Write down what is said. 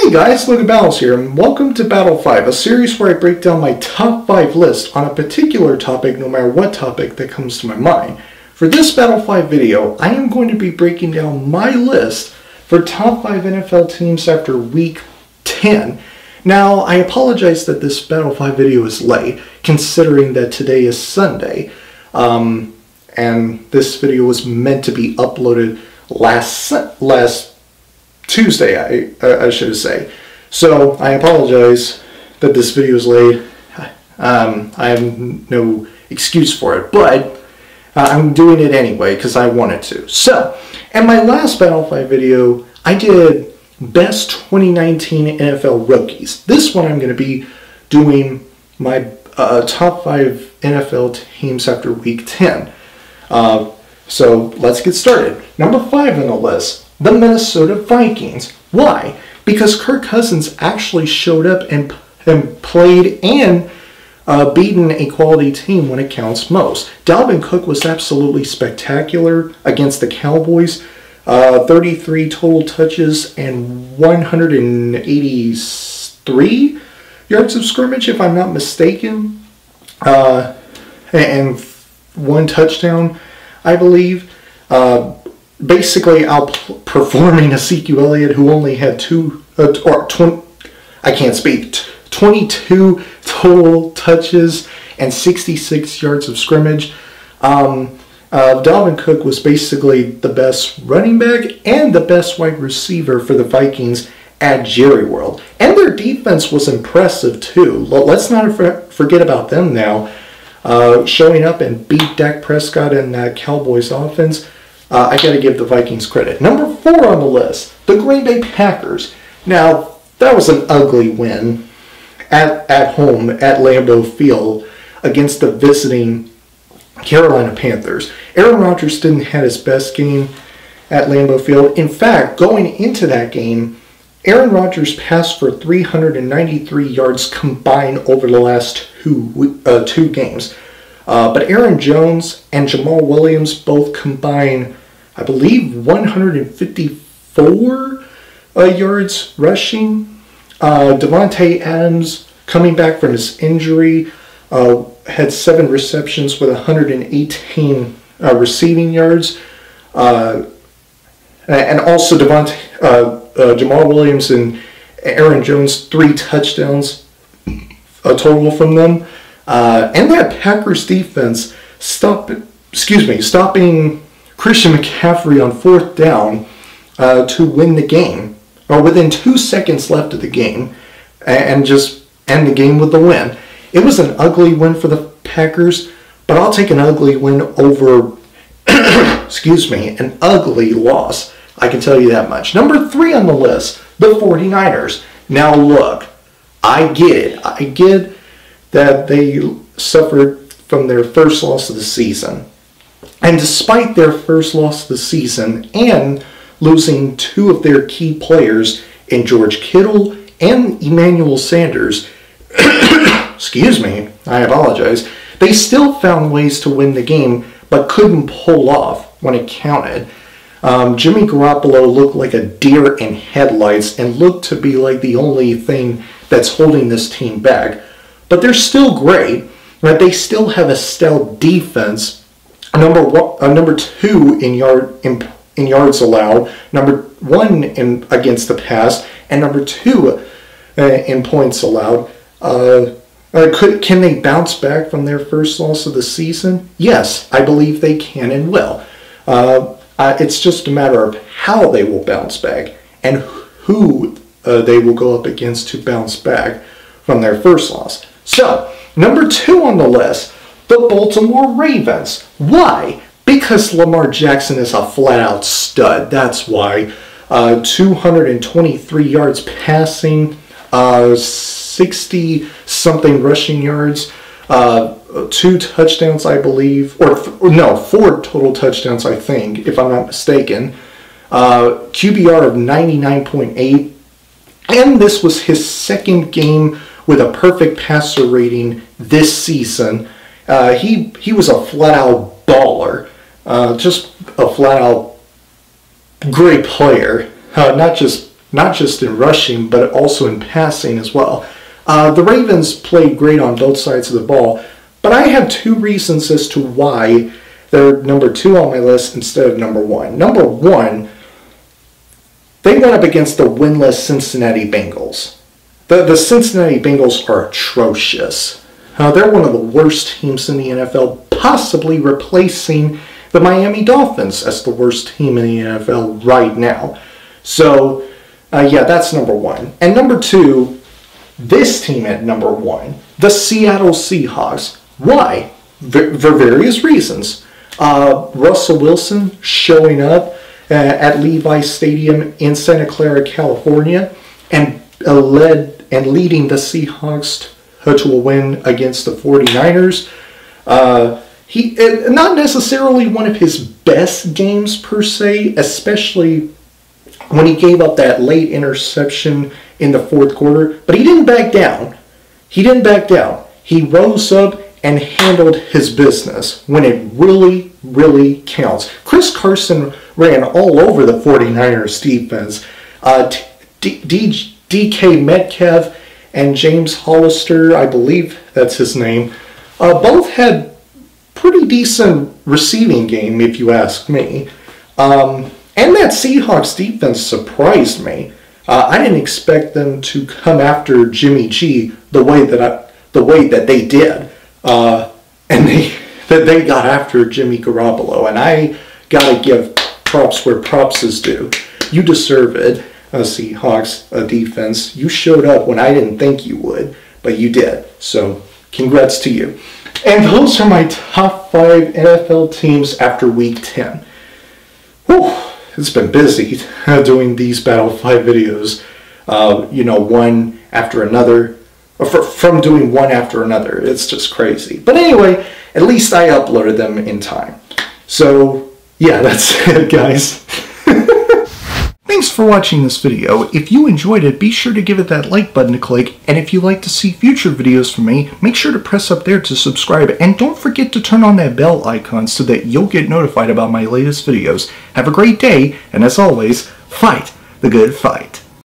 Hey guys, Luke Battles here, and welcome to Battle 5, a series where I break down my top 5 list on a particular topic, no matter what topic that comes to my mind. For this Battle 5 video, I am going to be breaking down my list for top 5 NFL teams after week 10. Now, I apologize that this Battle 5 video is late, considering that today is Sunday, and this video was meant to be uploaded last Tuesday, I should say. So I apologize that this video is late. I have no excuse for it, but I'm doing it anyway because I wanted to. So, in my last Battle 5 video, I did Best 2019 NFL Rookies. This one I'm going to be doing my top 5 NFL teams after week 10. So let's get started. Number 5 on the list, the Minnesota Vikings. Why? Because Kirk Cousins actually showed up and played and beaten a quality team when it counts most. Dalvin Cook was absolutely spectacular against the Cowboys. 33 total touches and 183 yards of scrimmage, if I'm not mistaken. And 1 touchdown, I believe. Basically outperforming Ezekiel Elliott, who only had 22 total touches and 66 yards of scrimmage. Dalvin Cook was basically the best running back and the best wide receiver for the Vikings at Jerry World. And their defense was impressive too. Let's not forget about them now. Showing up and beat Dak Prescott and that Cowboys offense. I got to give the Vikings credit. Number 4 on the list, the Green Bay Packers. Now, that was an ugly win at home at Lambeau Field against the visiting Carolina Panthers. Aaron Rodgers didn't have his best game at Lambeau Field. In fact, going into that game, Aaron Rodgers passed for 393 yards combined over the last two games. But Aaron Jones and Jamal Williams both combined, I believe, 154 yards rushing. Devontae Adams, coming back from his injury, had 7 receptions with 118 receiving yards. And also Jamal Williams and Aaron Jones, 3 touchdowns total from them. And that Packers defense stopping Christian McCaffrey on 4th down to win the game, or within 2 seconds left of the game, and just end the game with the win. It was an ugly win for the Packers, but I'll take an ugly win over, an ugly loss. I can tell you that much. Number 3 on the list, the 49ers. Now look, I get it. I get that they suffered from their first loss of the season. And despite their first loss of the season and losing 2 of their key players in George Kittle and Emmanuel Sanders, I apologize, they still found ways to win the game but couldn't pull off when it counted. Jimmy Garoppolo looked like a deer in headlights and looked to be like the only thing that's holding this team back. But they're still great. Right? They still have a stout defense. Number 2 in yards allowed. Number 1 against the pass, and number 2 in points allowed. Can they bounce back from their first loss of the season? Yes, I believe they can and will. It's just a matter of how they will bounce back and who they will go up against to bounce back from their first loss. So, number 2 on the list, the Baltimore Ravens. Why? Because Lamar Jackson is a flat-out stud. That's why. 223 yards passing, 60-something rushing yards, 2 touchdowns, I believe, 4 total touchdowns, I think, if I'm not mistaken. QBR of 99.8, and this was his 2nd game with a perfect passer rating this season. He was a flat-out baller, just a flat-out great player. Not just not just in rushing, but also in passing as well. The Ravens played great on both sides of the ball, but I have two reasons as to why they're number 2 on my list instead of number 1. Number 1, they went up against the winless Cincinnati Bengals. The Cincinnati Bengals are atrocious. They're one of the worst teams in the NFL, possibly replacing the Miami Dolphins as the worst team in the NFL right now. So, yeah, that's number 1. And number 2, this team at number 1, the Seattle Seahawks. Why? For various reasons. Russell Wilson showing up at Levi's Stadium in Santa Clara, California, and leading the Seahawks to a win against the 49ers. He not necessarily one of his best games per se, especially when he gave up that late interception in the fourth quarter, but he didn't back down. He didn't back down. He rose up and handled his business when it really, really counts. Chris Carson ran all over the 49ers defense. DK Metcalf and James Hollister, I believe that's his name, both had pretty decent receiving game, if you ask me. And that Seahawks defense surprised me. I didn't expect them to come after Jimmy G the way that they did, and they got after Jimmy Garoppolo. And I gotta give props where props is due. You deserve it, Seahawks defense. You showed up when I didn't think you would, but you did. So congrats to you. And those are my top 5 NFL teams after Week 10. Whew, it's been busy doing these Battle 5 videos, one after another, from doing one after another. It's just crazy. But anyway, at least I uploaded them in time. So, yeah, that's it, guys. Thanks for watching this video. If you enjoyed it, be sure to give it that like button to click, and if you'd like to see future videos from me, make sure to press up there to subscribe, and don't forget to turn on that bell icon so that you'll get notified about my latest videos. Have a great day, and as always, fight the good fight.